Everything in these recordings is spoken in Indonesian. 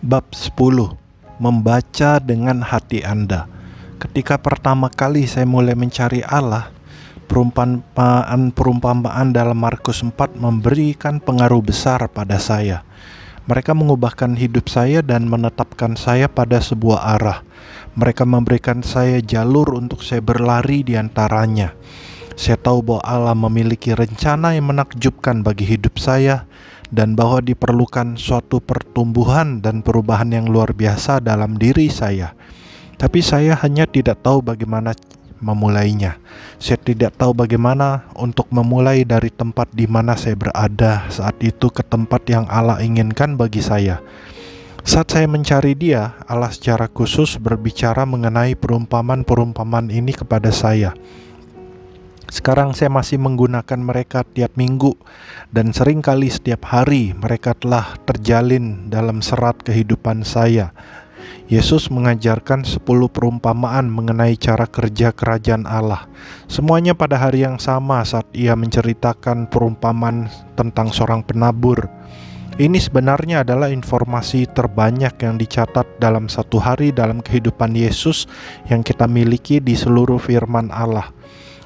Bab 10. Membaca dengan hati Anda. Ketika pertama kali saya mulai mencari Allah, perumpamaan dalam Markus 4 memberikan pengaruh besar pada saya. Mereka mengubahkan hidup saya dan menetapkan saya pada sebuah arah. Mereka memberikan saya jalur untuk saya berlari di antaranya. Saya tahu bahwa Allah memiliki rencana yang menakjubkan bagi hidup saya, dan bahwa diperlukan suatu pertumbuhan dan perubahan yang luar biasa dalam diri saya. Tapi saya hanya tidak tahu bagaimana memulainya. Saya tidak tahu bagaimana untuk memulai dari tempat di mana saya berada saat itu ke tempat yang Allah inginkan bagi saya. Saat saya mencari Dia, Allah secara khusus berbicara mengenai perumpamaan ini kepada saya. Sekarang saya masih menggunakan mereka tiap minggu, dan seringkali setiap hari mereka telah terjalin dalam serat kehidupan saya. Yesus mengajarkan 10 perumpamaan mengenai cara kerja kerajaan Allah. Semuanya pada hari yang sama saat ia menceritakan perumpamaan tentang seorang penabur. Ini sebenarnya adalah informasi terbanyak yang dicatat dalam satu hari dalam kehidupan Yesus yang kita miliki di seluruh firman Allah.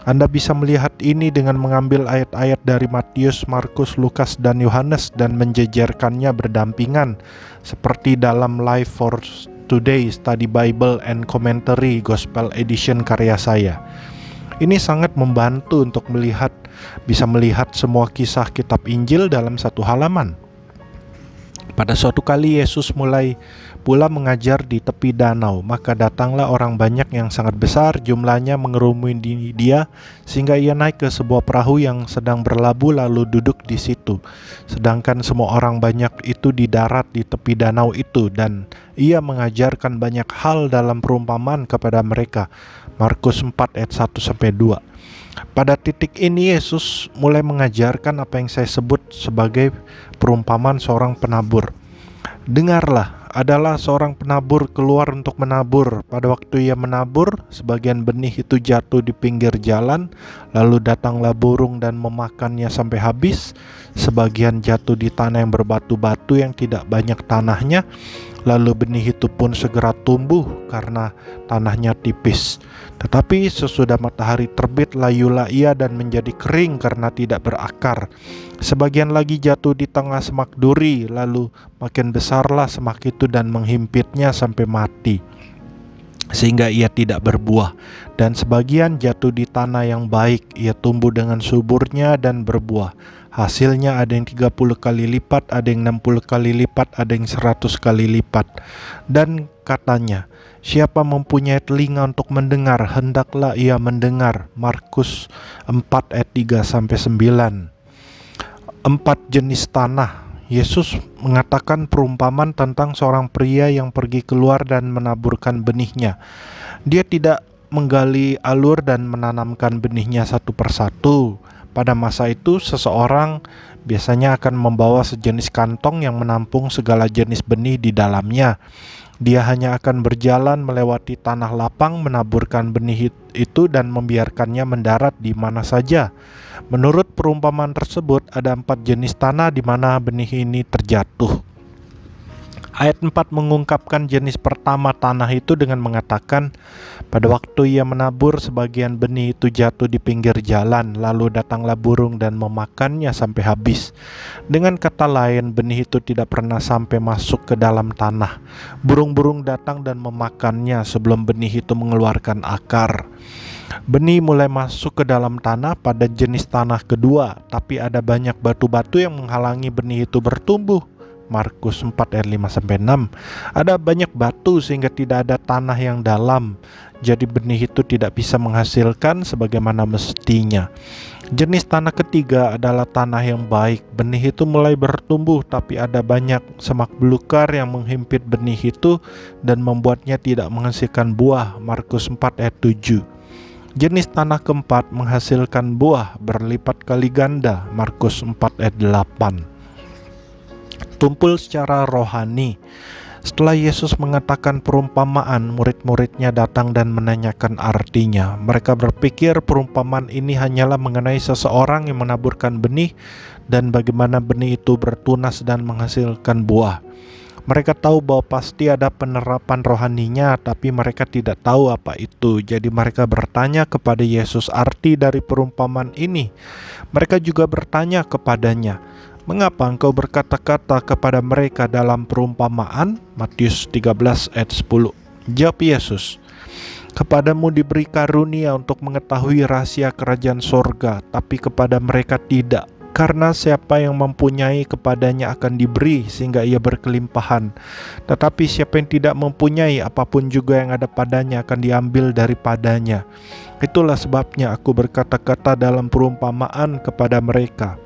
Anda bisa melihat ini dengan mengambil ayat-ayat dari Matius, Markus, Lukas, dan Yohanes dan menjejerkannya berdampingan seperti dalam Life for Today Study Bible and Commentary Gospel Edition karya saya. Ini sangat membantu untuk bisa melihat semua kisah kitab Injil dalam satu halaman. Pada suatu kali Yesus mulai pula mengajar di tepi danau, maka datanglah orang banyak yang sangat besar jumlahnya mengerumuni Dia, sehingga Ia naik ke sebuah perahu yang sedang berlabuh lalu duduk di situ. Sedangkan semua orang banyak itu di darat di tepi danau itu, dan Ia mengajarkan banyak hal dalam perumpamaan kepada mereka. Markus 4 ayat 1-2. Pada titik ini Yesus mulai mengajarkan apa yang saya sebut sebagai perumpamaan seorang penabur. Dengarlah, adalah seorang penabur keluar untuk menabur. Pada waktu ia menabur, sebagian benih itu jatuh di pinggir jalan, lalu datanglah burung dan memakannya sampai habis. Sebagian jatuh di tanah yang berbatu-batu yang tidak banyak tanahnya, lalu benih itu pun segera tumbuh karena tanahnya tipis. Tetapi sesudah matahari terbit, layulah ia dan menjadi kering karena tidak berakar. Sebagian lagi jatuh di tengah semak duri, lalu makin besarlah semak itu dan menghimpitnya sampai mati, sehingga ia tidak berbuah. Dan sebagian jatuh di tanah yang baik, ia tumbuh dengan suburnya dan berbuah. Hasilnya ada yang 30 kali lipat, ada yang 60 kali lipat, ada yang 100 kali lipat. Dan katanya, siapa mempunyai telinga untuk mendengar, hendaklah ia mendengar. Markus 4 ayat 3-9. 4 jenis tanah. Yesus mengatakan perumpamaan tentang seorang pria yang pergi keluar dan menaburkan benihnya. Dia tidak menggali alur dan menanamkan benihnya satu persatu. Pada masa itu, seseorang biasanya akan membawa sejenis kantong yang menampung segala jenis benih di dalamnya. Dia hanya akan berjalan melewati tanah lapang, menaburkan benih itu dan membiarkannya mendarat di mana saja. Menurut perumpamaan tersebut, ada 4 jenis tanah di mana benih ini terjatuh. Ayat 4 mengungkapkan jenis pertama tanah itu dengan mengatakan, pada waktu ia menabur, sebagian benih itu jatuh di pinggir jalan, lalu datanglah burung dan memakannya sampai habis. Dengan kata lain, benih itu tidak pernah sampai masuk ke dalam tanah. Burung-burung datang dan memakannya sebelum benih itu mengeluarkan akar. Benih mulai masuk ke dalam tanah pada jenis tanah kedua, tapi ada banyak batu-batu yang menghalangi benih itu bertumbuh. Markus 4 ayat 5-6. Ada banyak batu sehingga tidak ada tanah yang dalam, jadi benih itu tidak bisa menghasilkan sebagaimana mestinya. Jenis tanah ketiga adalah tanah yang baik. Benih itu mulai bertumbuh, tapi ada banyak semak belukar yang menghimpit benih itu dan membuatnya tidak menghasilkan buah. Markus 4 ayat 7. Jenis tanah keempat menghasilkan buah berlipat kali ganda. Markus 4 ayat 8. Tumpul secara rohani. Setelah Yesus mengatakan perumpamaan, murid-muridnya datang dan menanyakan artinya. Mereka berpikir perumpamaan ini hanyalah mengenai seseorang yang menaburkan benih dan bagaimana benih itu bertunas dan menghasilkan buah. Mereka tahu bahwa pasti ada penerapan rohaninya, tapi mereka tidak tahu apa itu. Jadi mereka bertanya kepada Yesus arti dari perumpamaan ini. Mereka juga bertanya kepadanya, "Mengapa engkau berkata-kata kepada mereka dalam perumpamaan?" Matius 13 ayat 10. Jawab Yesus, "Kepadamu diberi karunia untuk mengetahui rahasia kerajaan sorga, tapi kepada mereka tidak. Karena siapa yang mempunyai kepadanya akan diberi sehingga ia berkelimpahan. Tetapi siapa yang tidak mempunyai, apapun juga yang ada padanya akan diambil daripadanya. Itulah sebabnya aku berkata-kata dalam perumpamaan kepada mereka.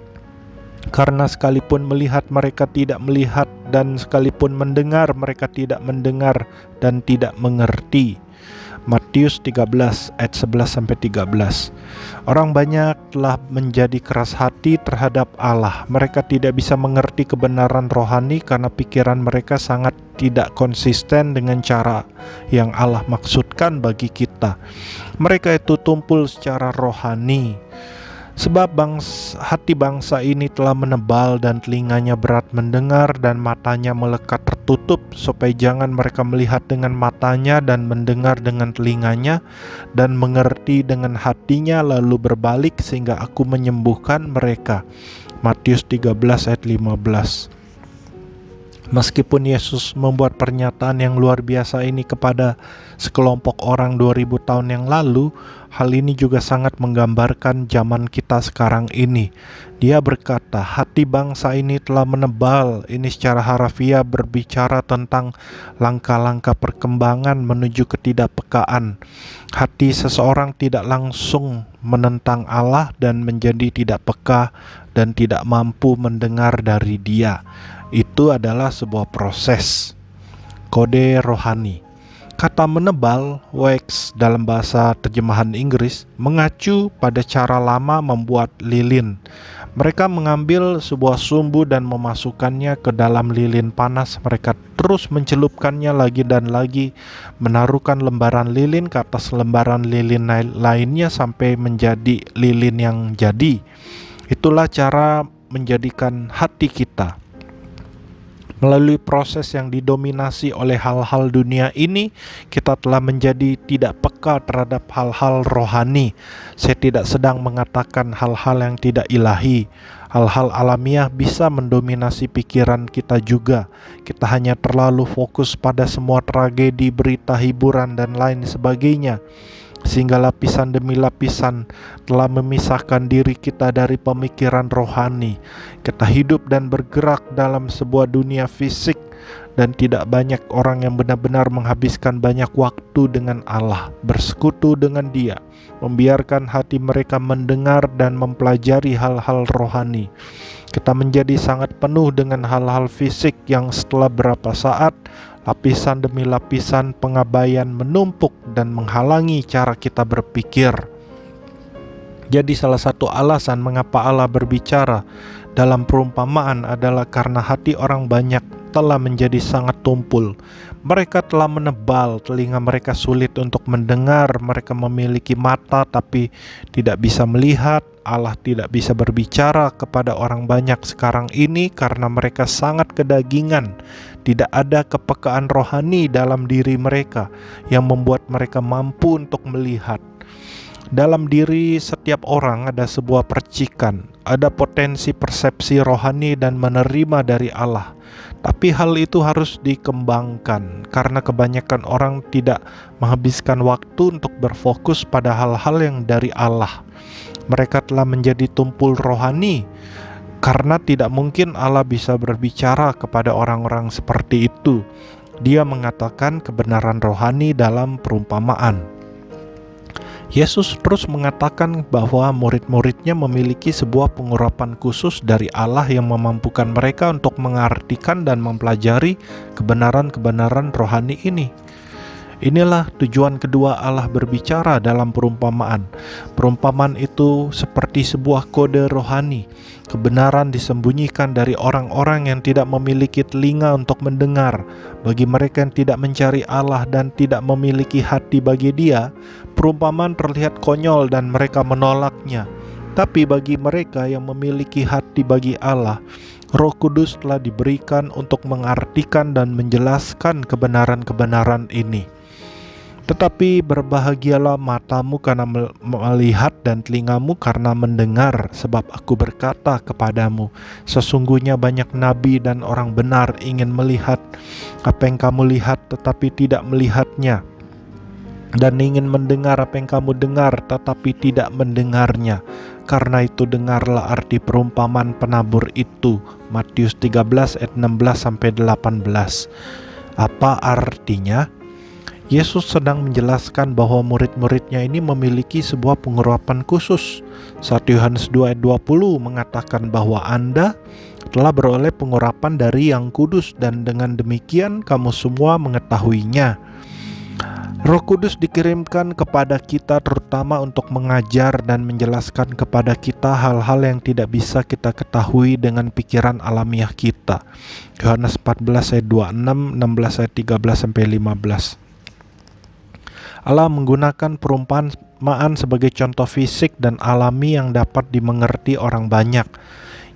Karena sekalipun melihat mereka tidak melihat, dan sekalipun mendengar mereka tidak mendengar dan tidak mengerti." Matius 13 ayat 11-13. Orang banyak telah menjadi keras hati terhadap Allah. Mereka tidak bisa mengerti kebenaran rohani karena pikiran mereka sangat tidak konsisten dengan cara yang Allah maksudkan bagi kita. Mereka itu tumpul secara rohani. Sebab hati bangsa ini telah menebal dan telinganya berat mendengar dan matanya melekat tertutup, supaya jangan mereka melihat dengan matanya dan mendengar dengan telinganya dan mengerti dengan hatinya lalu berbalik sehingga aku menyembuhkan mereka. Matius 13 ayat 15. Meskipun Yesus membuat pernyataan yang luar biasa ini kepada sekelompok orang 2000 tahun yang lalu, hal ini juga sangat menggambarkan zaman kita sekarang ini. Dia berkata, hati bangsa ini telah menebal. Ini secara harafiah berbicara tentang langkah-langkah perkembangan menuju ketidakpekaan. Hati seseorang tidak langsung menentang Allah dan menjadi tidak peka dan tidak mampu mendengar dari Dia. Itu adalah sebuah proses kode rohani. Kata menebal, wax dalam bahasa terjemahan Inggris, mengacu pada cara lama membuat lilin. Mereka mengambil sebuah sumbu dan memasukkannya ke dalam lilin panas. Mereka terus mencelupkannya lagi dan lagi, menaruhkan lembaran lilin ke atas lembaran lilin lainnya sampai menjadi lilin yang jadi. Itulah cara menjadikan hati kita. Melalui proses yang didominasi oleh hal-hal dunia ini, kita telah menjadi tidak peka terhadap hal-hal rohani. Saya tidak sedang mengatakan hal-hal yang tidak ilahi. Hal-hal alamiah bisa mendominasi pikiran kita juga. Kita hanya terlalu fokus pada semua tragedi, berita, hiburan, dan lain sebagainya, sehingga lapisan demi lapisan telah memisahkan diri kita dari pemikiran rohani. Kita hidup dan bergerak dalam sebuah dunia fisik, dan tidak banyak orang yang benar-benar menghabiskan banyak waktu dengan Allah, bersekutu dengan Dia, membiarkan hati mereka mendengar dan mempelajari hal-hal rohani. Kita menjadi sangat penuh dengan hal-hal fisik yang setelah berapa saat lapisan demi lapisan pengabaian menumpuk dan menghalangi cara kita berpikir. Jadi salah satu alasan mengapa Allah berbicara dalam perumpamaan adalah karena hati orang banyak telah menjadi sangat tumpul. Mereka telah menebal, telinga mereka sulit untuk mendengar, mereka memiliki mata tapi tidak bisa melihat. Allah tidak bisa berbicara kepada orang banyak sekarang ini karena mereka sangat kedagingan. Tidak ada kepekaan rohani dalam diri mereka yang membuat mereka mampu untuk melihat. Dalam diri setiap orang ada sebuah percikan, ada potensi persepsi rohani dan menerima dari Allah. Tapi hal itu harus dikembangkan karena kebanyakan orang tidak menghabiskan waktu untuk berfokus pada hal-hal yang dari Allah. Mereka telah menjadi tumpul rohani karena tidak mungkin Allah bisa berbicara kepada orang-orang seperti itu. Dia mengatakan kebenaran rohani dalam perumpamaan. Yesus terus mengatakan bahwa murid-muridnya memiliki sebuah pengurapan khusus dari Allah yang memampukan mereka untuk mengartikan dan mempelajari kebenaran-kebenaran rohani ini. Inilah tujuan kedua Allah berbicara dalam perumpamaan. Perumpamaan itu seperti sebuah kode rohani. Kebenaran disembunyikan dari orang-orang yang tidak memiliki telinga untuk mendengar. Bagi mereka yang tidak mencari Allah dan tidak memiliki hati bagi Dia, perumpamaan terlihat konyol dan mereka menolaknya. Tapi bagi mereka yang memiliki hati bagi Allah, Roh Kudus telah diberikan untuk mengartikan dan menjelaskan kebenaran-kebenaran ini. Tetapi berbahagialah matamu karena melihat dan telingamu karena mendengar, sebab aku berkata kepadamu, sesungguhnya banyak nabi dan orang benar ingin melihat apa yang kamu lihat tetapi tidak melihatnya, dan ingin mendengar apa yang kamu dengar tetapi tidak mendengarnya. Karena itu dengarlah arti perumpamaan penabur itu. Matius 13 ayat 16-18. Apa artinya? Yesus sedang menjelaskan bahwa murid-muridnya ini memiliki sebuah pengurapan khusus. 1 Yohanes 2 ayat 20 mengatakan bahwa Anda telah beroleh pengurapan dari Yang Kudus, dan dengan demikian kamu semua mengetahuinya. Roh Kudus dikirimkan kepada kita terutama untuk mengajar dan menjelaskan kepada kita hal-hal yang tidak bisa kita ketahui dengan pikiran alamiah kita. Yohanes 14 ayat 26, 16 ayat 13-15. Allah menggunakan perumpamaan sebagai contoh fisik dan alami yang dapat dimengerti orang banyak.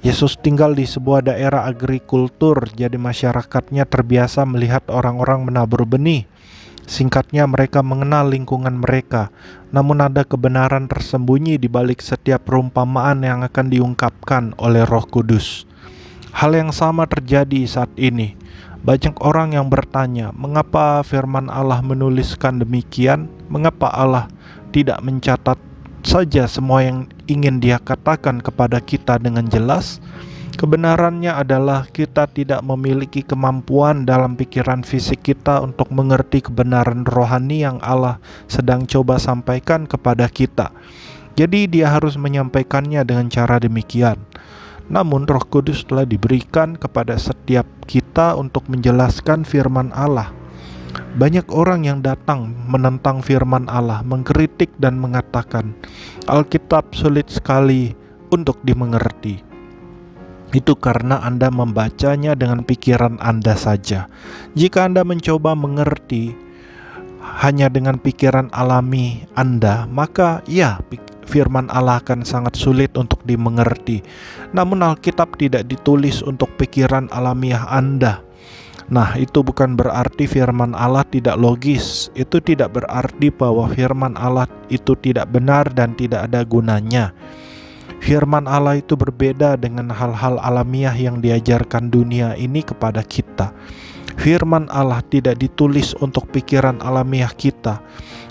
Yesus tinggal di sebuah daerah agrikultur, jadi masyarakatnya terbiasa melihat orang-orang menabur benih. Singkatnya, mereka mengenal lingkungan mereka, namun ada kebenaran tersembunyi di balik setiap perumpamaan yang akan diungkapkan oleh Roh Kudus. Hal yang sama terjadi saat ini. Banyak orang yang bertanya, mengapa firman Allah menuliskan demikian? Mengapa Allah tidak mencatat saja semua yang ingin Dia katakan kepada kita dengan jelas? Kebenarannya adalah kita tidak memiliki kemampuan dalam pikiran fisik kita untuk mengerti kebenaran rohani yang Allah sedang coba sampaikan kepada kita. Jadi Dia harus menyampaikannya dengan cara demikian. Namun Roh Kudus telah diberikan kepada setiap kita untuk menjelaskan firman Allah. Banyak orang yang datang menentang firman Allah, mengkritik dan mengatakan, Alkitab sulit sekali untuk dimengerti. Itu karena Anda membacanya dengan pikiran Anda saja. Jika Anda mencoba mengerti hanya dengan pikiran alami Anda, maka ya, firman Allah akan sangat sulit untuk dimengerti. Namun Alkitab tidak ditulis untuk pikiran alamiah Anda. Nah, itu bukan berarti firman Allah tidak logis. Itu tidak berarti bahwa firman Allah itu tidak benar dan tidak ada gunanya. Firman Allah itu berbeda dengan hal-hal alamiah yang diajarkan dunia ini kepada kita. Firman Allah tidak ditulis untuk pikiran alamiah kita.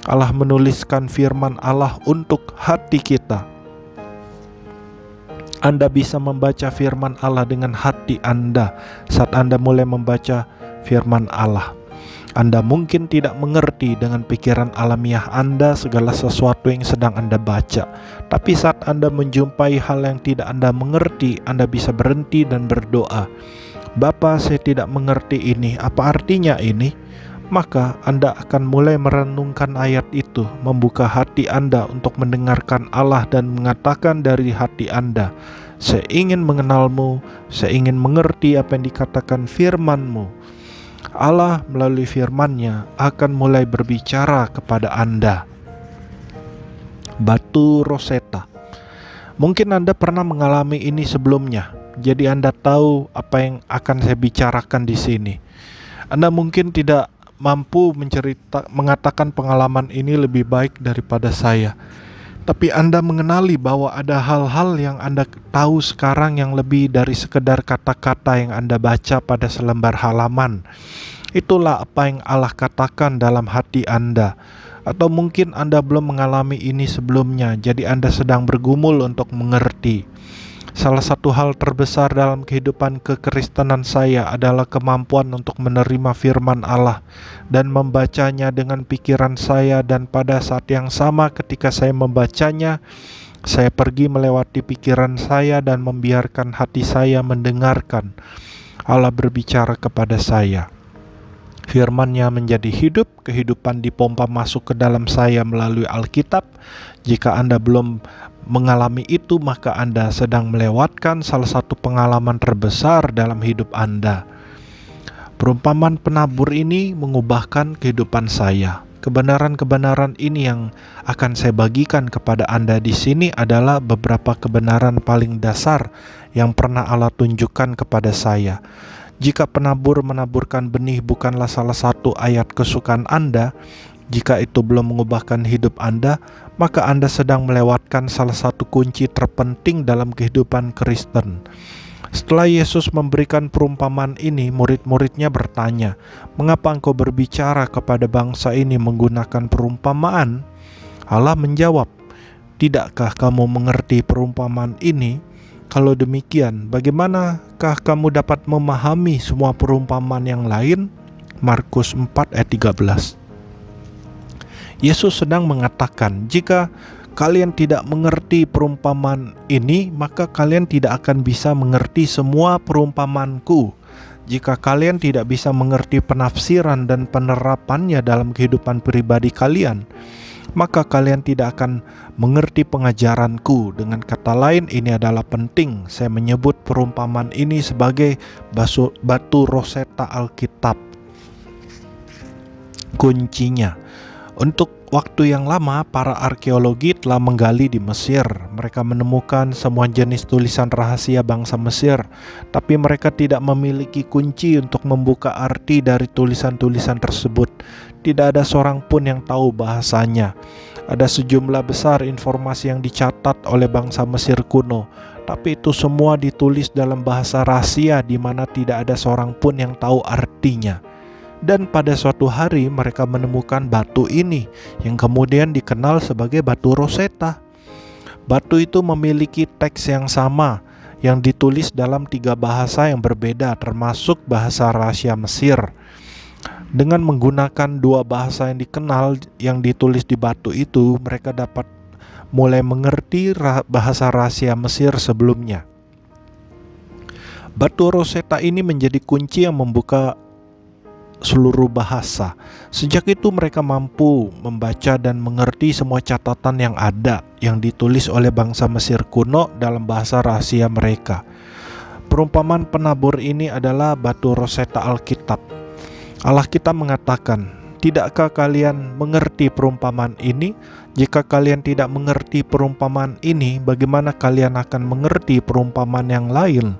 Allah menuliskan firman Allah untuk hati kita. Anda bisa membaca firman Allah dengan hati Anda saat Anda mulai membaca firman Allah. Anda mungkin tidak mengerti dengan pikiran alamiah Anda segala sesuatu yang sedang Anda baca. Tapi saat Anda menjumpai hal yang tidak Anda mengerti, Anda bisa berhenti dan berdoa. Bapa, saya tidak mengerti ini. Apa artinya ini? Maka Anda akan mulai merenungkan ayat itu, membuka hati Anda untuk mendengarkan Allah dan mengatakan dari hati Anda, saya ingin mengenalmu, saya ingin mengerti apa yang dikatakan firman-Mu. Allah melalui firman-Nya akan mulai berbicara kepada Anda. Batu Rosetta. Mungkin Anda pernah mengalami ini sebelumnya, jadi Anda tahu apa yang akan saya bicarakan di sini. Anda mungkin tidak mampu mengatakan pengalaman ini lebih baik daripada saya. Tapi Anda mengenali bahwa ada hal-hal yang Anda tahu sekarang yang lebih dari sekedar kata-kata yang Anda baca pada selembar halaman. Itulah apa yang Allah katakan dalam hati Anda. Atau mungkin Anda belum mengalami ini sebelumnya, jadi Anda sedang bergumul untuk mengerti. Salah satu hal terbesar dalam kehidupan kekristenan saya adalah kemampuan untuk menerima firman Allah dan membacanya dengan pikiran saya, dan pada saat yang sama ketika saya membacanya, saya pergi melewati pikiran saya dan membiarkan hati saya mendengarkan Allah berbicara kepada saya. Firman-Nya menjadi hidup, kehidupan dipompa masuk ke dalam saya melalui Alkitab. Jika Anda belum mengalami itu, maka Anda sedang melewatkan salah satu pengalaman terbesar dalam hidup Anda. Perumpamaan penabur ini mengubahkan kehidupan saya. Kebenaran-kebenaran ini yang akan saya bagikan kepada Anda di sini adalah beberapa kebenaran paling dasar yang pernah Allah tunjukkan kepada saya. Jika penabur menaburkan benih bukanlah salah satu ayat kesukaan Anda, jika itu belum mengubahkan hidup Anda, maka Anda sedang melewatkan salah satu kunci terpenting dalam kehidupan Kristen. Setelah Yesus memberikan perumpamaan ini, murid-muridnya bertanya, "Mengapa engkau berbicara kepada bangsa ini menggunakan perumpamaan?" Allah menjawab, "Tidakkah kamu mengerti perumpamaan ini? Kalau demikian, bagaimanakah kamu dapat memahami semua perumpamaan yang lain?" Markus 4 ayat 13. Yesus sedang mengatakan, jika kalian tidak mengerti perumpamaan ini, maka kalian tidak akan bisa mengerti semua perumpamaanku. Jika kalian tidak bisa mengerti penafsiran dan penerapannya dalam kehidupan pribadi kalian, maka kalian tidak akan mengerti pengajaranku. Dengan kata lain, ini adalah penting. Saya menyebut perumpamaan ini sebagai batu Rosetta Alkitab. Kuncinya, untuk waktu yang lama, para arkeologi telah menggali di Mesir. Mereka menemukan semua jenis tulisan rahasia bangsa Mesir, tapi mereka tidak memiliki kunci untuk membuka arti dari tulisan-tulisan tersebut. Tidak ada seorang pun yang tahu bahasanya. Ada sejumlah besar informasi yang dicatat oleh bangsa Mesir kuno, tapi itu semua ditulis dalam bahasa rahasia di mana tidak ada seorang pun yang tahu artinya. Dan pada suatu hari mereka menemukan batu ini yang kemudian dikenal sebagai batu Rosetta. Batu itu memiliki teks yang sama yang ditulis dalam 3 bahasa yang berbeda, termasuk bahasa rahasia Mesir. Dengan menggunakan 2 bahasa yang dikenal yang ditulis di batu itu, mereka dapat mulai mengerti bahasa rahasia Mesir sebelumnya. Batu Rosetta ini menjadi kunci yang membuka seluruh bahasa. Sejak itu mereka mampu membaca dan mengerti semua catatan yang ada yang ditulis oleh bangsa Mesir kuno dalam bahasa rahasia mereka. Perumpamaan penabur ini adalah batu Rosetta Alkitab. Allah kita mengatakan, "Tidakkah kalian mengerti perumpamaan ini? Jika kalian tidak mengerti perumpamaan ini, bagaimana kalian akan mengerti perumpamaan yang lain?"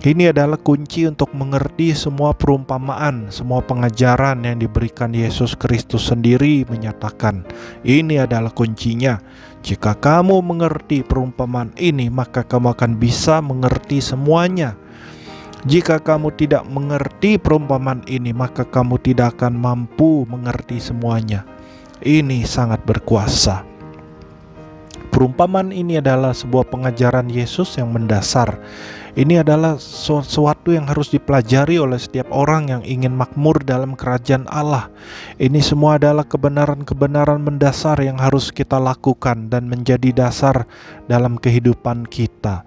Ini adalah kunci untuk mengerti semua perumpamaan, semua pengajaran yang diberikan Yesus Kristus sendiri menyatakan. Ini adalah kuncinya. Jika kamu mengerti perumpamaan ini, maka kamu akan bisa mengerti semuanya. Jika kamu tidak mengerti perumpamaan ini, maka kamu tidak akan mampu mengerti semuanya. Ini sangat berkuasa. Perumpamaan ini adalah sebuah pengajaran Yesus yang mendasar. Ini adalah sesuatu yang harus dipelajari oleh setiap orang yang ingin makmur dalam kerajaan Allah. Ini semua adalah kebenaran-kebenaran mendasar yang harus kita lakukan dan menjadi dasar dalam kehidupan kita.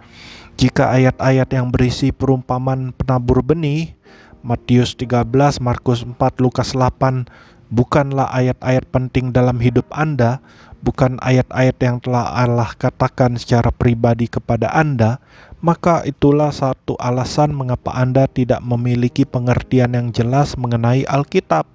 Jika ayat-ayat yang berisi perumpamaan penabur benih, Matius 13, Markus 4, Lukas 8, bukanlah ayat-ayat penting dalam hidup Anda, bukan ayat-ayat yang telah Allah katakan secara pribadi kepada Anda, maka itulah satu alasan mengapa Anda tidak memiliki pengertian yang jelas mengenai Alkitab.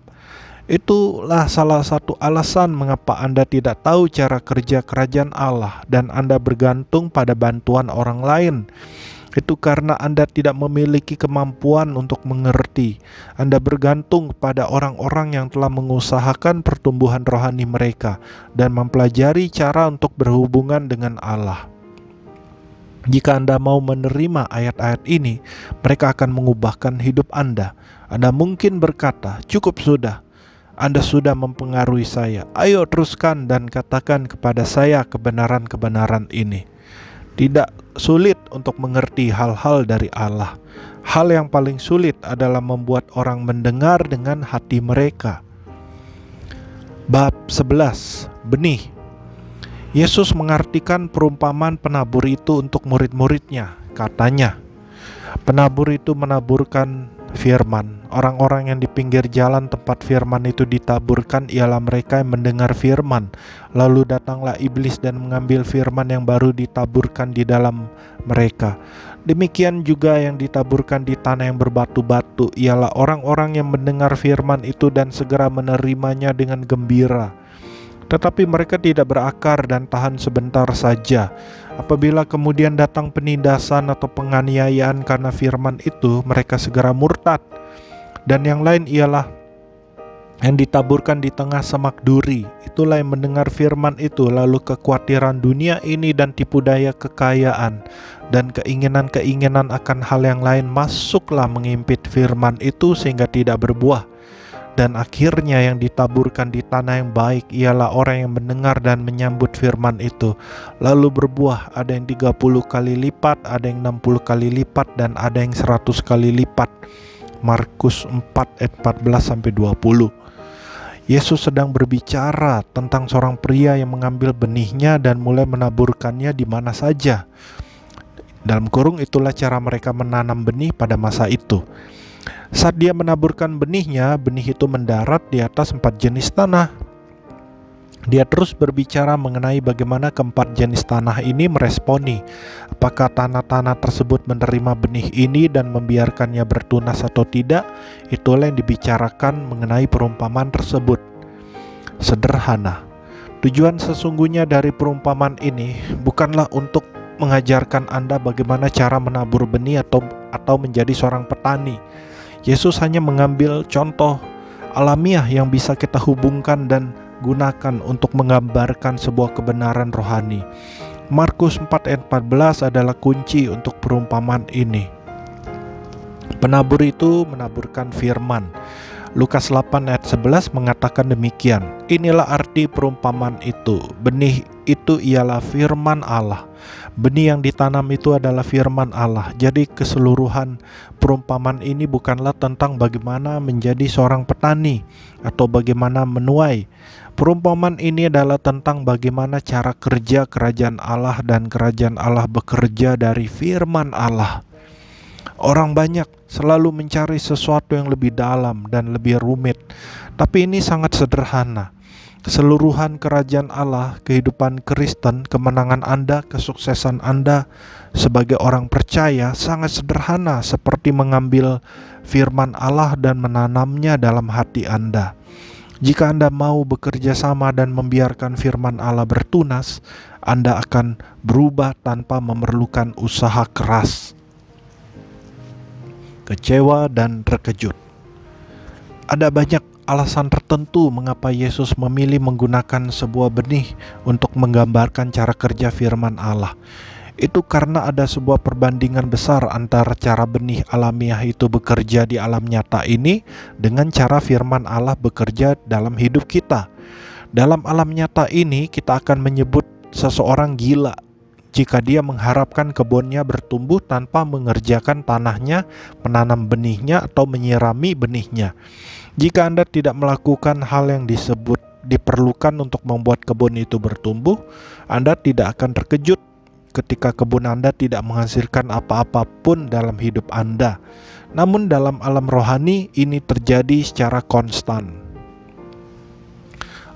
Itulah salah satu alasan mengapa Anda tidak tahu cara kerja kerajaan Allah dan Anda bergantung pada bantuan orang lain. Itu karena Anda tidak memiliki kemampuan untuk mengerti. Anda bergantung pada orang-orang yang telah mengusahakan pertumbuhan rohani mereka dan mempelajari cara untuk berhubungan dengan Allah. Jika Anda mau menerima ayat-ayat ini, mereka akan mengubahkan hidup Anda. Anda mungkin berkata, "Cukup sudah, Anda sudah mempengaruhi saya. Ayo teruskan dan katakan kepada saya kebenaran-kebenaran ini." Tidak sulit untuk mengerti hal-hal dari Allah. Hal yang paling sulit adalah membuat orang mendengar dengan hati mereka. Bab 11. Benih. Yesus mengartikan perumpamaan penabur itu untuk murid-muridnya. Katanya, penabur itu menaburkan firman. Orang-orang yang di pinggir jalan tempat firman itu ditaburkan ialah mereka yang mendengar firman. Lalu datanglah iblis dan mengambil firman yang baru ditaburkan di dalam mereka. Demikian juga yang ditaburkan di tanah yang berbatu-batu, ialah orang-orang yang mendengar firman itu dan segera menerimanya dengan gembira. Tetapi mereka tidak berakar dan tahan sebentar saja. Apabila kemudian datang penindasan atau penganiayaan karena firman itu, mereka segera murtad. Dan yang lain ialah yang ditaburkan di tengah semak duri. Itulah yang mendengar firman itu, lalu kekhawatiran dunia ini dan tipu daya kekayaan dan keinginan-keinginan akan hal yang lain masuklah mengimpit firman itu sehingga tidak berbuah. Dan akhirnya yang ditaburkan di tanah yang baik ialah orang yang mendengar dan menyambut firman itu, lalu berbuah, ada yang 30 kali lipat, ada yang 60 kali lipat, dan ada yang 100 kali lipat. Markus 4 ayat 14-20. Yesus sedang berbicara tentang seorang pria yang mengambil benihnya dan mulai menaburkannya di mana saja. Dalam kurung, itulah cara mereka menanam benih pada masa itu. Saat dia menaburkan benihnya, benih itu mendarat di atas 4 jenis tanah. Dia terus berbicara mengenai bagaimana keempat jenis tanah ini meresponi. Apakah tanah-tanah tersebut menerima benih ini dan membiarkannya bertunas atau tidak? Itulah yang dibicarakan mengenai perumpamaan tersebut. Sederhana. Tujuan sesungguhnya dari perumpamaan ini bukanlah untuk mengajarkan Anda bagaimana cara menabur benih atau menjadi seorang petani. Yesus hanya mengambil contoh alamiah yang bisa kita hubungkan dan gunakan untuk menggambarkan sebuah kebenaran rohani. Markus 4 ayat 14 adalah kunci untuk perumpamaan ini. Penabur itu menaburkan firman. Lukas 8 ayat 11 mengatakan demikian. Inilah arti perumpamaan itu. Benih itu ialah firman Allah. Benih yang ditanam itu adalah firman Allah. Jadi keseluruhan perumpamaan ini bukanlah tentang bagaimana menjadi seorang petani atau bagaimana menuai. Perumpamaan ini adalah tentang bagaimana cara kerja kerajaan Allah, dan kerajaan Allah bekerja dari firman Allah. Orang banyak selalu mencari sesuatu yang lebih dalam dan lebih rumit, tapi ini sangat sederhana. Keseluruhan kerajaan Allah, kehidupan Kristen, kemenangan Anda, kesuksesan Anda sebagai orang percaya sangat sederhana, seperti mengambil firman Allah dan menanamnya dalam hati Anda. Jika Anda mau bekerja sama dan membiarkan firman Allah bertunas, Anda akan berubah tanpa memerlukan usaha keras. Kecewa dan terkejut. Ada banyak alasan tertentu mengapa Yesus memilih menggunakan sebuah benih untuk menggambarkan cara kerja firman Allah. Itu karena ada sebuah perbandingan besar antara cara benih alamiah itu bekerja di alam nyata ini dengan cara firman Allah bekerja dalam hidup kita. Dalam alam nyata ini kita akan menyebut seseorang gila jika dia mengharapkan kebunnya bertumbuh tanpa mengerjakan tanahnya, menanam benihnya, atau menyirami benihnya. Jika Anda tidak melakukan hal yang diperlukan untuk membuat kebun itu bertumbuh, Anda tidak akan terkejut ketika kebun Anda tidak menghasilkan apa-apa pun dalam hidup Anda. Namun dalam alam rohani ini terjadi secara konstan.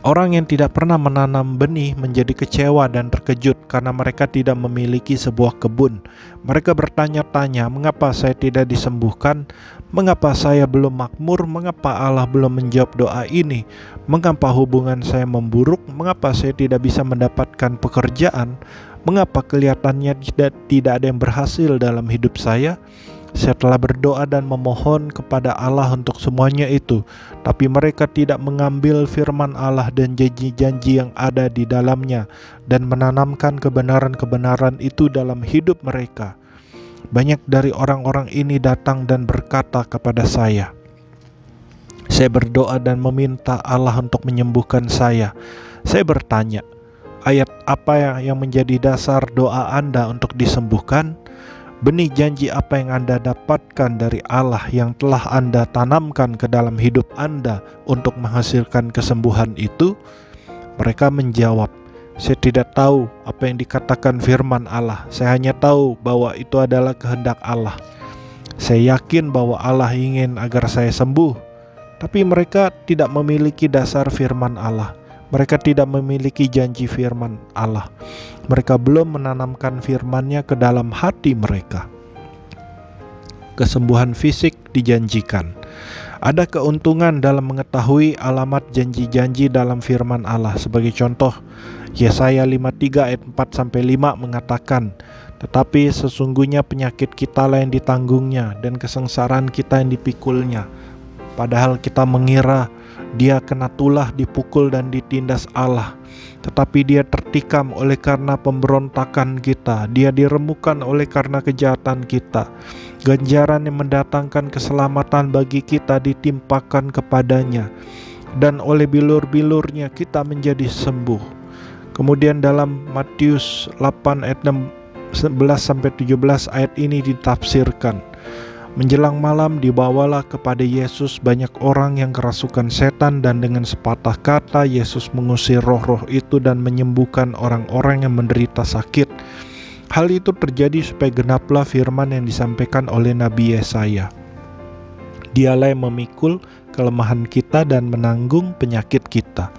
Orang yang tidak pernah menanam benih menjadi kecewa dan terkejut karena mereka tidak memiliki sebuah kebun. Mereka bertanya-tanya, mengapa saya tidak disembuhkan? Mengapa saya belum makmur? Mengapa Allah belum menjawab doa ini? Mengapa hubungan saya memburuk? Mengapa saya tidak bisa mendapatkan pekerjaan? Mengapa kelihatannya tidak ada yang berhasil dalam hidup saya? Saya telah berdoa dan memohon kepada Allah untuk semuanya itu, tapi mereka tidak mengambil firman Allah dan janji-janji yang ada di dalamnya dan menanamkan kebenaran-kebenaran itu dalam hidup mereka. Banyak dari orang-orang ini datang dan berkata kepada saya berdoa dan meminta Allah untuk menyembuhkan saya. Saya bertanya, ayat apa yang menjadi dasar doa Anda untuk disembuhkan? Benih janji apa yang Anda dapatkan dari Allah yang telah Anda tanamkan ke dalam hidup Anda untuk menghasilkan kesembuhan itu? Mereka menjawab, saya tidak tahu apa yang dikatakan firman Allah. Saya hanya tahu bahwa itu adalah kehendak Allah. Saya yakin bahwa Allah ingin agar saya sembuh. Tapi mereka tidak memiliki dasar firman Allah. Mereka tidak memiliki janji firman Allah. Mereka belum menanamkan firman-Nya ke dalam hati mereka. kesembuhan fisik dijanjikan. Ada keuntungan dalam mengetahui alamat janji-janji dalam firman Allah. Sebagai contoh, Yesaya 53 ayat 4-5 mengatakan, "Tetapi sesungguhnya penyakit kita lah yang ditanggungnya dan kesengsaraan kita yang dipikulnya. Padahal kita mengira dia kena tulah, dipukul dan ditindas Allah. Tetapi dia tertikam oleh karena pemberontakan kita, dia diremukkan oleh karena kejahatan kita. Ganjaran yang mendatangkan keselamatan bagi kita ditimpakan kepadanya, dan oleh bilur-bilurnya kita menjadi sembuh." Kemudian dalam Matius 8 ayat 11-17 ayat ini ditafsirkan, "Menjelang malam dibawalah kepada Yesus banyak orang yang kerasukan setan, dan dengan sepatah kata Yesus mengusir roh-roh itu dan menyembuhkan orang-orang yang menderita sakit. Hal itu terjadi supaya genaplah firman yang disampaikan oleh Nabi Yesaya. Dialah yang memikul kelemahan kita dan menanggung penyakit kita."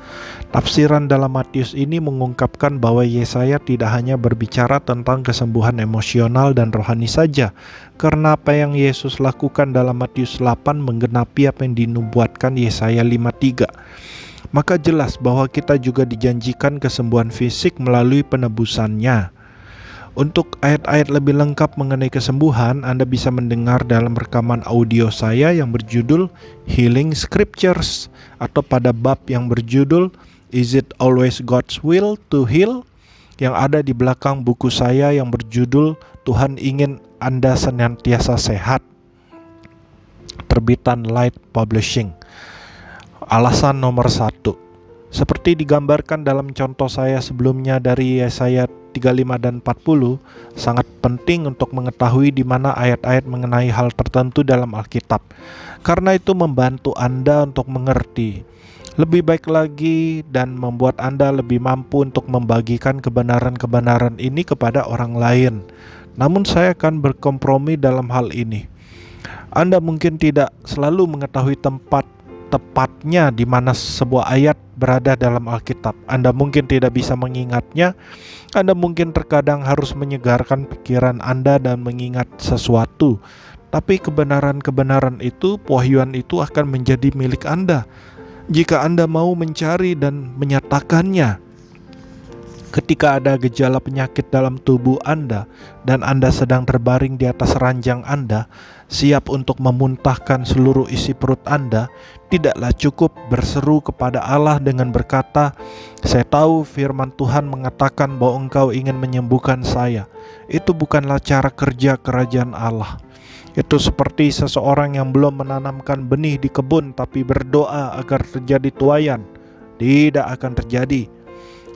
Tafsiran dalam Matius ini mengungkapkan bahwa Yesaya tidak hanya berbicara tentang kesembuhan emosional dan rohani saja, karena apa yang Yesus lakukan dalam Matius 8 menggenapi apa yang dinubuatkan Yesaya 53. Maka jelas bahwa kita juga dijanjikan kesembuhan fisik melalui penebusannya. Untuk ayat-ayat lebih lengkap mengenai kesembuhan, Anda bisa mendengar dalam rekaman audio saya yang berjudul Healing Scriptures, atau pada bab yang berjudul Is It Always God's Will to Heal, yang ada di belakang buku saya yang berjudul Tuhan Ingin Anda Senantiasa Sehat, terbitan Light Publishing. Alasan nomor 1, seperti digambarkan dalam contoh saya sebelumnya dari Yesaya 35 dan 40, sangat penting untuk mengetahui di mana ayat-ayat mengenai hal tertentu dalam Alkitab. Karena itu membantu Anda untuk mengerti lebih baik lagi dan membuat Anda lebih mampu untuk membagikan kebenaran-kebenaran ini kepada orang lain. Namun saya akan berkompromi dalam hal ini. Anda mungkin tidak selalu mengetahui tempat tepatnya di mana sebuah ayat berada dalam Alkitab. Anda mungkin tidak bisa mengingatnya. Anda mungkin terkadang harus menyegarkan pikiran Anda dan mengingat sesuatu. Tapi kebenaran-kebenaran itu, pewahyuan itu akan menjadi milik Anda jika Anda mau mencari dan menyatakannya. Ketika ada gejala penyakit dalam tubuh Anda dan Anda sedang terbaring di atas ranjang Anda, siap untuk memuntahkan seluruh isi perut Anda, tidaklah cukup berseru kepada Allah dengan berkata, "Saya tahu firman Tuhan mengatakan bahwa Engkau ingin menyembuhkan saya." Itu bukanlah cara kerja kerajaan Allah. Itu seperti seseorang yang belum menanamkan benih di kebun tapi berdoa agar terjadi tuaian. Tidak akan terjadi.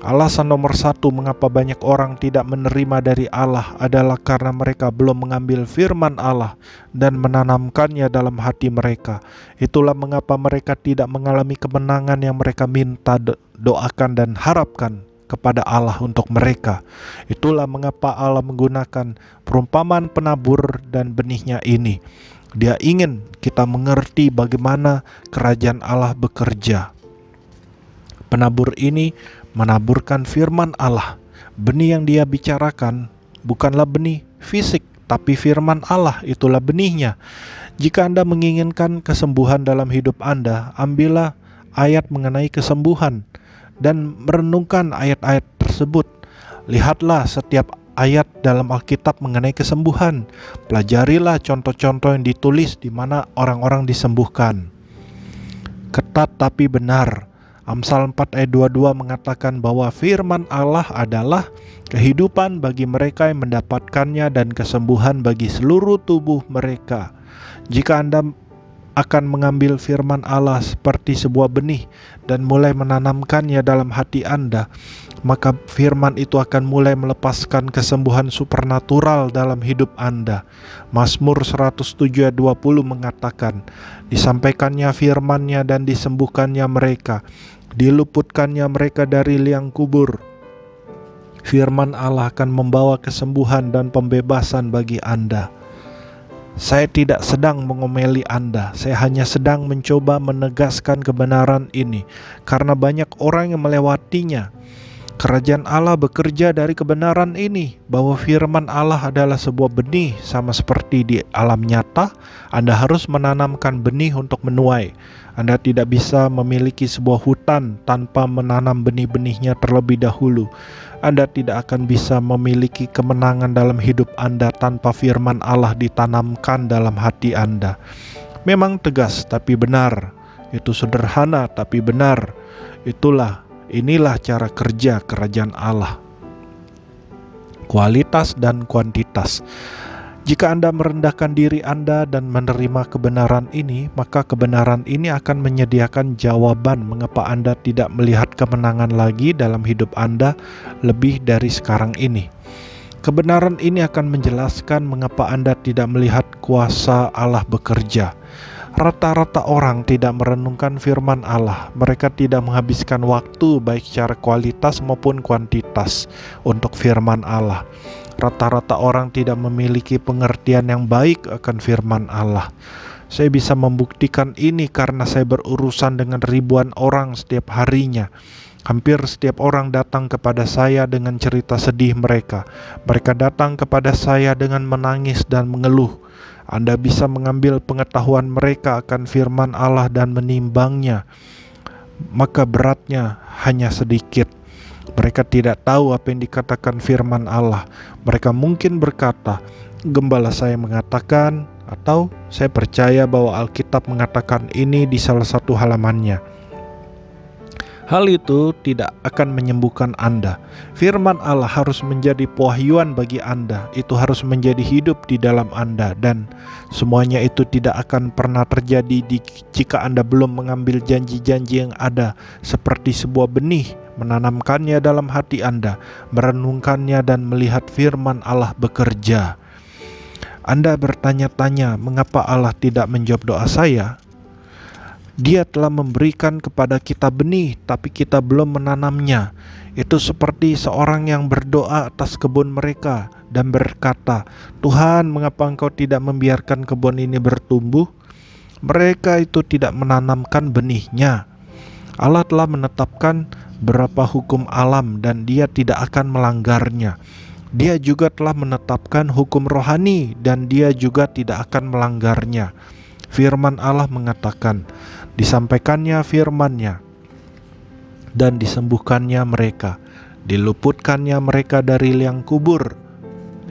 Alasan nomor 1 mengapa banyak orang tidak menerima dari Allah adalah karena mereka belum mengambil firman Allah dan menanamkannya dalam hati mereka. Itulah mengapa mereka tidak mengalami kemenangan yang mereka minta, doakan dan harapkan kepada Allah untuk mereka. Itulah mengapa Allah menggunakan perumpamaan penabur dan benihnya ini. Dia ingin kita mengerti bagaimana kerajaan Allah bekerja. Penabur ini menaburkan firman Allah. Benih yang dia bicarakan bukanlah benih fisik, tapi firman Allah, itulah benihnya. Jika Anda menginginkan kesembuhan dalam hidup Anda, ambillah ayat mengenai kesembuhan dan merenungkan ayat-ayat tersebut. Lihatlah setiap ayat dalam Alkitab mengenai kesembuhan. Pelajarilah contoh-contoh yang ditulis di mana orang-orang disembuhkan. Ketat tapi benar. Amsal 4 ayat 22 mengatakan bahwa firman Allah adalah kehidupan bagi mereka yang mendapatkannya dan kesembuhan bagi seluruh tubuh mereka. Jika Anda akan mengambil firman Allah seperti sebuah benih dan mulai menanamkannya dalam hati Anda, maka firman itu akan mulai melepaskan kesembuhan supernatural dalam hidup Anda. Mazmur 107 ayat 20 mengatakan, disampaikannya firman-Nya dan disembuhkannya mereka, diluputkannya mereka dari liang kubur. Firman Allah akan membawa kesembuhan dan pembebasan bagi Anda. Saya tidak sedang mengomeli Anda, saya hanya sedang mencoba menegaskan kebenaran ini, karena banyak orang yang melewatinya. Kerajaan Allah bekerja dari kebenaran ini, bahwa firman Allah adalah sebuah benih. Sama seperti di alam nyata, Anda harus menanamkan benih untuk menuai. Anda tidak bisa memiliki sebuah hutan tanpa menanam benih-benihnya terlebih dahulu. Anda tidak akan bisa memiliki kemenangan dalam hidup Anda tanpa firman Allah ditanamkan dalam hati Anda. Memang tegas tapi benar, itu sederhana tapi benar. Inilah cara kerja kerajaan Allah. Kualitas dan kuantitas. Jika Anda merendahkan diri Anda dan menerima kebenaran ini, maka kebenaran ini akan menyediakan jawaban mengapa Anda tidak melihat kemenangan lagi dalam hidup Anda lebih dari sekarang ini. Kebenaran ini akan menjelaskan mengapa Anda tidak melihat kuasa Allah bekerja. Rata-rata orang tidak merenungkan firman Allah. Mereka tidak menghabiskan waktu baik secara kualitas maupun kuantitas untuk firman Allah. Rata-rata orang tidak memiliki pengertian yang baik akan firman Allah. Saya bisa membuktikan ini karena saya berurusan dengan ribuan orang setiap harinya. Hampir setiap orang datang kepada saya dengan cerita sedih mereka. Mereka datang kepada saya dengan menangis dan mengeluh. Anda bisa mengambil pengetahuan mereka akan firman Allah dan menimbangnya, maka beratnya hanya sedikit. Mereka tidak tahu apa yang dikatakan firman Allah. Mereka mungkin berkata, "Gembala saya mengatakan," atau "Saya percaya bahwa Alkitab mengatakan ini di salah satu halamannya." Hal itu tidak akan menyembuhkan Anda. Firman Allah harus menjadi pewahyuan bagi Anda. Itu harus menjadi hidup di dalam Anda. Dan semuanya itu tidak akan pernah terjadi jika Anda belum mengambil janji-janji yang ada, seperti sebuah benih, menanamkannya dalam hati Anda, merenungkannya dan melihat firman Allah bekerja. Anda bertanya-tanya, mengapa Allah tidak menjawab doa saya? Dia telah memberikan kepada kita benih, tapi kita belum menanamnya. Itu seperti seorang yang berdoa atas kebun mereka dan berkata, "Tuhan, mengapa Engkau tidak membiarkan kebun ini bertumbuh?" Mereka itu tidak menanamkan benihnya. Allah telah menetapkan berapa hukum alam dan Dia tidak akan melanggarnya. Dia juga telah menetapkan hukum rohani dan Dia juga tidak akan melanggarnya. Firman Allah mengatakan, disampaikannya firman-Nya dan disembuhkannya mereka, diluputkannya mereka dari liang kubur.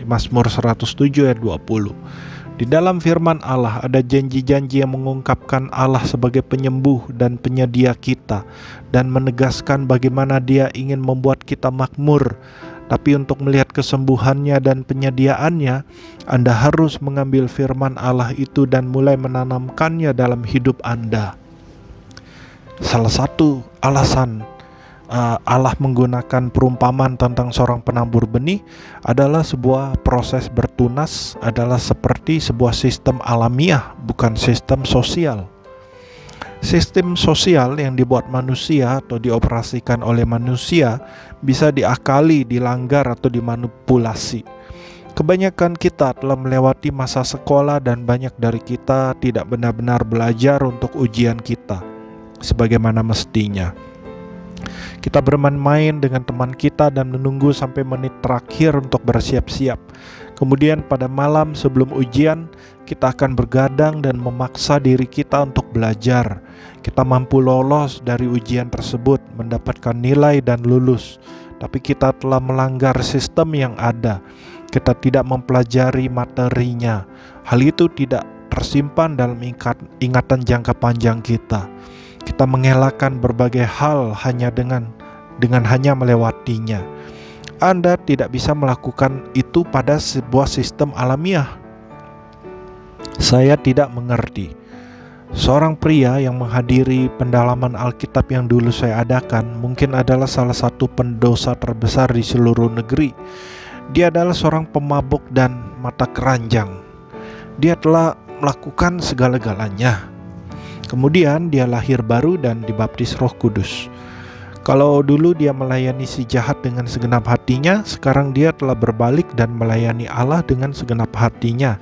Mazmur 107 ayat 20. Di dalam firman Allah ada janji-janji yang mengungkapkan Allah sebagai penyembuh dan penyedia kita, dan menegaskan bagaimana Dia ingin membuat kita makmur. Tapi untuk melihat kesembuhannya dan penyediaannya, Anda harus mengambil firman Allah itu dan mulai menanamkannya dalam hidup Anda. Salah satu alasan Allah menggunakan perumpamaan tentang seorang penabur benih adalah sebuah proses bertunas, adalah seperti sebuah sistem alamiah, bukan sistem sosial. Sistem sosial yang dibuat manusia atau dioperasikan oleh manusia bisa diakali, dilanggar, atau dimanipulasi. Kebanyakan kita telah melewati masa sekolah dan banyak dari kita tidak benar-benar belajar untuk ujian kita sebagaimana mestinya. Kita bermain-main dengan teman kita dan menunggu sampai menit terakhir untuk bersiap-siap. Kemudian pada malam sebelum ujian, kita akan bergadang dan memaksa diri kita untuk belajar. Kita mampu lolos dari ujian tersebut, mendapatkan nilai dan lulus. Tapi kita telah melanggar sistem yang ada. Kita tidak mempelajari materinya. Hal itu tidak tersimpan dalam ingatan jangka panjang kita. Kita mengelakkan berbagai hal hanya dengan hanya melewatinya. Anda tidak bisa melakukan itu pada sebuah sistem alamiah. Saya tidak mengerti. Seorang pria yang menghadiri pendalaman Alkitab yang dulu saya adakan mungkin adalah salah satu pendosa terbesar di seluruh negeri. Dia adalah seorang pemabuk dan mata keranjang. Dia telah melakukan segala-galanya. Kemudian dia lahir baru dan dibaptis Roh Kudus. Kalau dulu dia melayani si jahat dengan segenap hatinya, sekarang dia telah berbalik dan melayani Allah dengan segenap hatinya.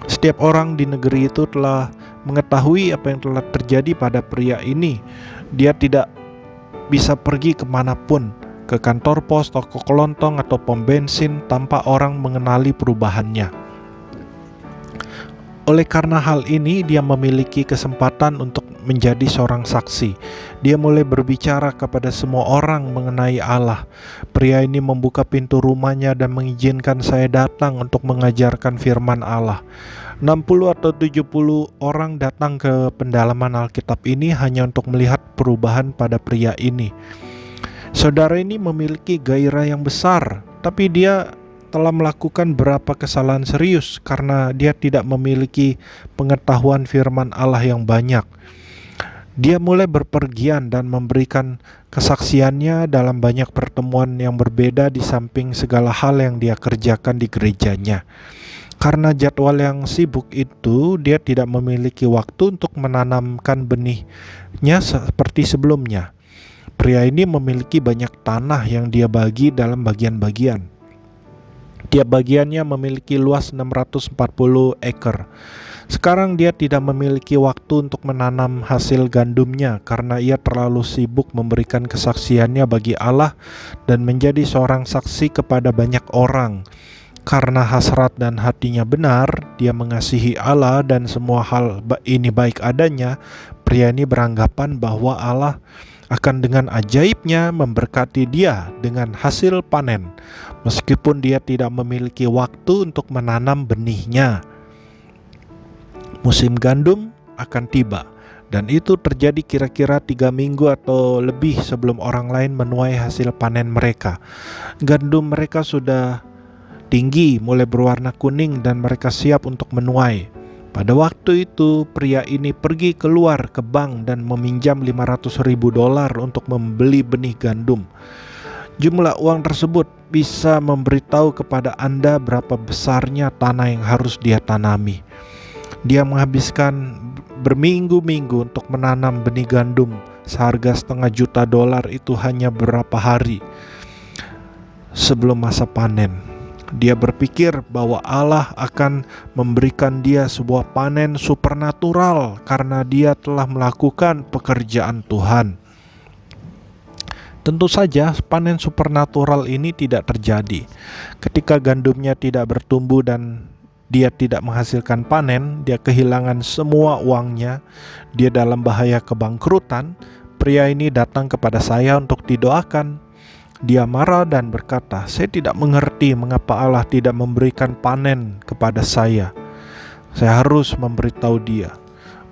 Setiap orang di negeri itu telah mengetahui apa yang telah terjadi pada pria ini. Dia tidak bisa pergi kemanapun. ke kantor pos, toko kelontong, atau pom bensin tanpa orang mengenali perubahannya. Oleh karena hal ini, dia memiliki kesempatan untuk menjadi seorang saksi. Dia mulai berbicara kepada semua orang mengenai Allah. Pria ini membuka pintu rumahnya dan mengizinkan saya datang untuk mengajarkan firman Allah. 60 atau 70 orang datang ke pendalaman Alkitab ini hanya untuk melihat perubahan pada pria ini. Saudara ini memiliki gairah yang besar, tapi dia telah melakukan beberapa kesalahan serius karena dia tidak memiliki pengetahuan firman Allah yang banyak. Dia mulai berpergian dan memberikan kesaksiannya dalam banyak pertemuan yang berbeda di samping segala hal yang dia kerjakan di gerejanya. Karena jadwal yang sibuk itu, dia tidak memiliki waktu untuk menanamkan benihnya seperti sebelumnya. Pria ini memiliki banyak tanah yang dia bagi dalam bagian-bagian. Tiap bagiannya memiliki luas 640 ekar. Sekarang dia tidak memiliki waktu untuk menanam hasil gandumnya karena ia terlalu sibuk memberikan kesaksiannya bagi Allah dan menjadi seorang saksi kepada banyak orang. Karena hasrat dan hatinya benar, dia mengasihi Allah dan semua hal ini baik adanya. Pria ini beranggapan bahwa Allah akan dengan ajaibnya memberkati dia dengan hasil panen, meskipun dia tidak memiliki waktu untuk menanam benihnya. Musim gandum akan tiba, dan itu terjadi kira-kira 3 minggu atau lebih sebelum orang lain menuai hasil panen mereka. Gandum mereka sudah tinggi, mulai berwarna kuning, dan mereka siap untuk menuai. Pada waktu itu, pria ini pergi keluar ke bank dan meminjam $500.000 untuk membeli benih gandum. Jumlah uang tersebut bisa memberitahu kepada Anda berapa besarnya tanah yang harus dia tanami. Dia menghabiskan berminggu-minggu untuk menanam benih gandum seharga $500.000 itu hanya beberapa hari sebelum masa panen. Dia berpikir bahwa Allah akan memberikan dia sebuah panen supernatural karena dia telah melakukan pekerjaan Tuhan. Tentu saja panen supernatural ini tidak terjadi. Ketika gandumnya tidak bertumbuh dan dia tidak menghasilkan panen, dia kehilangan semua uangnya, dia dalam bahaya kebangkrutan. Pria ini datang kepada saya untuk didoakan. Dia marah dan berkata, "Saya tidak mengerti mengapa Allah tidak memberikan panen kepada saya. Saya harus memberitahu dia.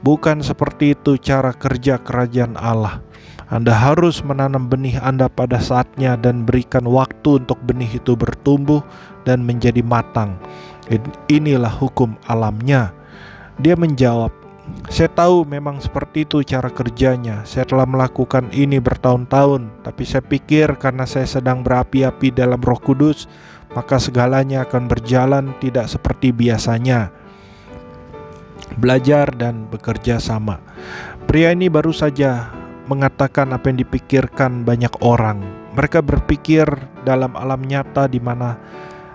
Bukan seperti itu cara kerja kerajaan Allah. Anda harus menanam benih Anda pada saatnya dan berikan waktu untuk benih itu bertumbuh dan menjadi matang. Inilah hukum alamnya." Dia menjawab, "Saya tahu memang seperti itu cara kerjanya. Saya telah melakukan ini bertahun-tahun, tapi saya pikir karena saya sedang berapi-api dalam Roh Kudus, maka segalanya akan berjalan tidak seperti biasanya." Belajar dan bekerja sama. Pria ini baru saja mengatakan apa yang dipikirkan banyak orang. Mereka berpikir dalam alam nyata di mana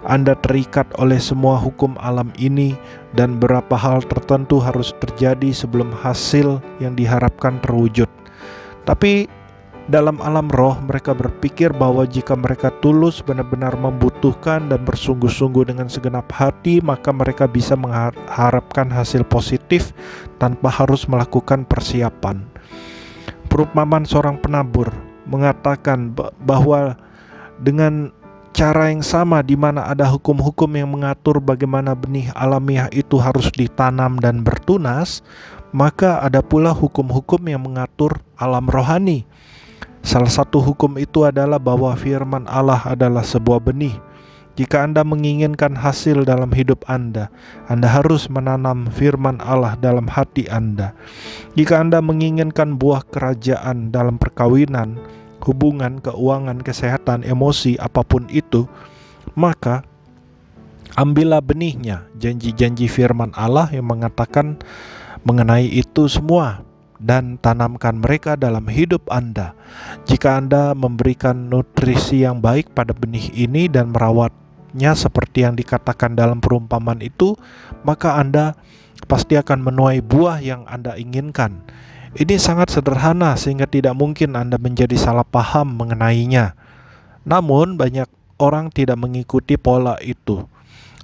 Anda terikat oleh semua hukum alam ini dan beberapa hal tertentu harus terjadi sebelum hasil yang diharapkan terwujud. Tapi dalam alam roh mereka berpikir bahwa jika mereka tulus benar-benar membutuhkan dan bersungguh-sungguh dengan segenap hati, maka mereka bisa mengharapkan hasil positif tanpa harus melakukan persiapan. Perumpamaan seorang penabur mengatakan bahwa dengan cara yang sama di mana ada hukum-hukum yang mengatur bagaimana benih alamiah itu harus ditanam dan bertunas, maka ada pula hukum-hukum yang mengatur alam rohani. Salah satu hukum itu adalah bahwa firman Allah adalah sebuah benih. Jika Anda menginginkan hasil dalam hidup Anda harus menanam firman Allah dalam hati Anda. Jika Anda menginginkan buah kerajaan dalam perkawinan, hubungan, keuangan, kesehatan, emosi, apapun itu, maka ambillah benihnya, janji-janji firman Allah yang mengatakan mengenai itu semua, dan tanamkan mereka dalam hidup Anda. Jika Anda memberikan nutrisi yang baik pada benih ini dan merawatnya seperti yang dikatakan dalam perumpamaan itu, maka Anda pasti akan menuai buah yang Anda inginkan. Ini sangat sederhana sehingga tidak mungkin Anda menjadi salah paham mengenainya. Namun banyak orang tidak mengikuti pola itu.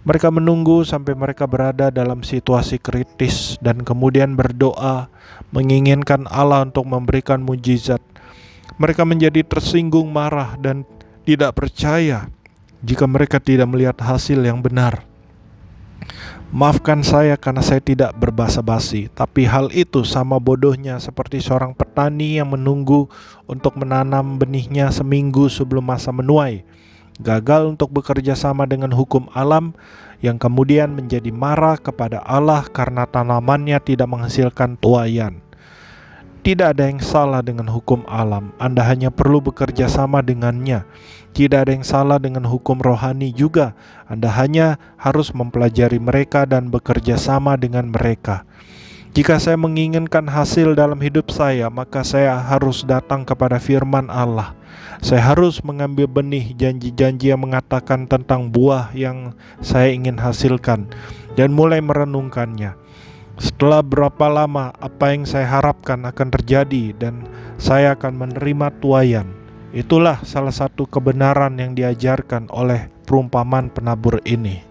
Mereka menunggu sampai mereka berada dalam situasi kritis dan kemudian berdoa, menginginkan Allah untuk memberikan mujizat. Mereka menjadi tersinggung, marah, dan tidak percaya jika mereka tidak melihat hasil yang benar. Maafkan saya karena saya tidak berbasa-basi, tapi hal itu sama bodohnya seperti seorang petani yang menunggu untuk menanam benihnya seminggu sebelum masa menuai. Gagal untuk bekerja sama dengan hukum alam, yang kemudian menjadi marah kepada Allah karena tanamannya tidak menghasilkan tuaian. Tidak ada yang salah dengan hukum alam, Anda hanya perlu bekerja sama dengannya. Tidak ada yang salah dengan hukum rohani juga, Anda hanya harus mempelajari mereka dan bekerja sama dengan mereka. Jika saya menginginkan hasil dalam hidup saya, maka saya harus datang kepada firman Allah. Saya harus mengambil benih janji-janji yang mengatakan tentang buah yang saya ingin hasilkan dan mulai merenungkannya. Setelah berapa lama apa yang saya harapkan akan terjadi dan saya akan menerima tuaian. Itulah salah satu kebenaran yang diajarkan oleh perumpamaan penabur ini.